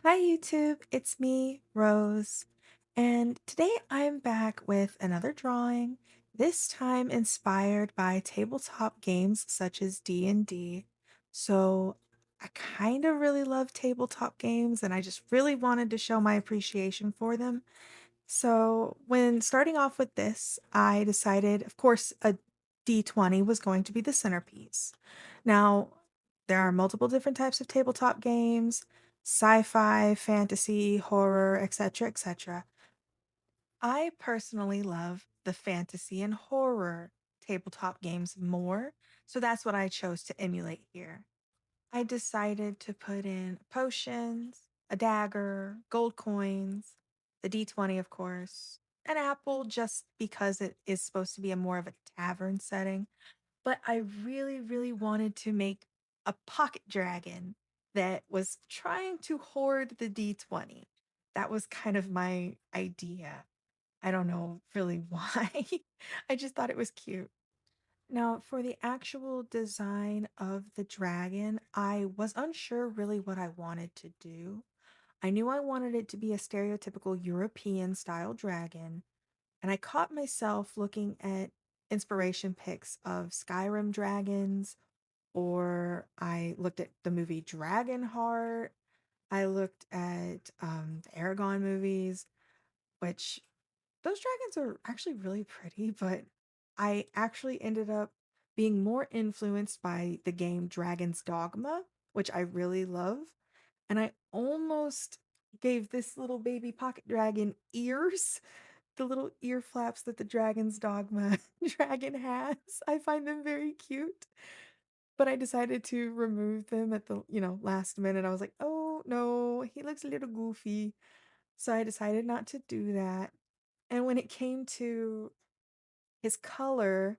Hi, YouTube. It's me, Rose. And today I'm back with another drawing, this time inspired by tabletop games such as D&D. So I kind of really love tabletop games and I just really wanted to show my appreciation for them. So when starting off with this, I decided, of course, a D20 was going to be the centerpiece. Now, there are multiple different types of tabletop games, sci-fi, fantasy, horror, etc., etc. I personally love the fantasy and horror tabletop games more, so that's what I chose to emulate here. I decided to put in potions, a dagger, gold coins, the D20, of course, an apple just because it is supposed to be a more of a tavern setting. But I really, really wanted to make a pocket dragon that was trying to hoard the D20. That was kind of my idea. I don't know really why. I just thought it was cute. Now, for the actual design of the dragon, I was unsure really what I wanted to do. I knew I wanted it to be a stereotypical European style dragon, and I caught myself looking at inspiration pics of Skyrim dragons, or I looked at the movie Dragonheart. I looked at the Aragon movies, which those dragons are actually really pretty, but I actually ended up being more influenced by the game Dragon's Dogma, which I really love. And I almost gave this little baby pocket dragon ears, the little ear flaps that the Dragon's Dogma dragon has. I find them very cute. But I decided to remove them at the last minute. I was like, oh no, he looks a little goofy. So I decided not to do that. And when it came to his color,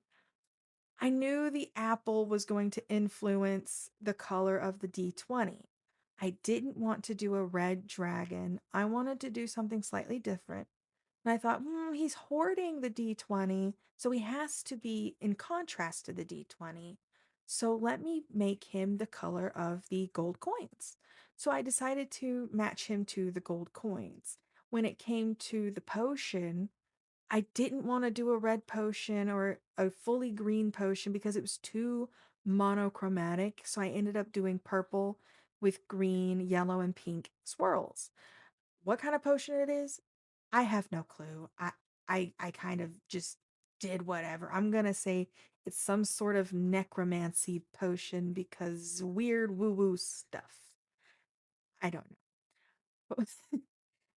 I knew the apple was going to influence the color of the D20. I didn't want to do a red dragon. I wanted to do something slightly different. And I thought, he's hoarding the D20, so he has to be in contrast to the D20. So let me make him the color of the gold coins. So I decided to match him to the gold coins. When it came to the potion, I didn't want to do a red potion or a fully green potion because it was too monochromatic. So I ended up doing purple with green, yellow, and pink swirls. What kind of potion it is, I have no clue. I kind of just did whatever. I'm gonna say it's some sort of necromancy potion because weird woo-woo stuff. I don't know.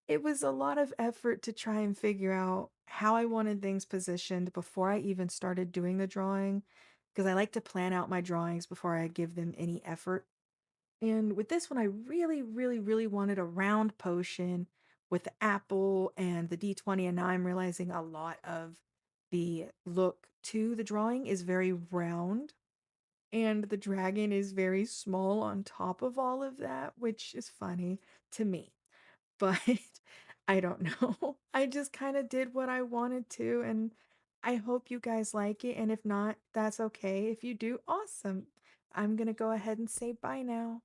It was a lot of effort to try and figure out how I wanted things positioned before I even started doing the drawing, because I like to plan out my drawings before I give them any effort. And with this one, I really, really, really wanted a round potion with the apple and the D20. And now I'm realizing a lot of the look to the drawing is very round, and the dragon is very small on top of all of that, which is funny to me. But I don't know. I just kind of did what I wanted to, and I hope you guys like it. And if not, that's okay. If you do, awesome. I'm gonna go ahead and say bye now.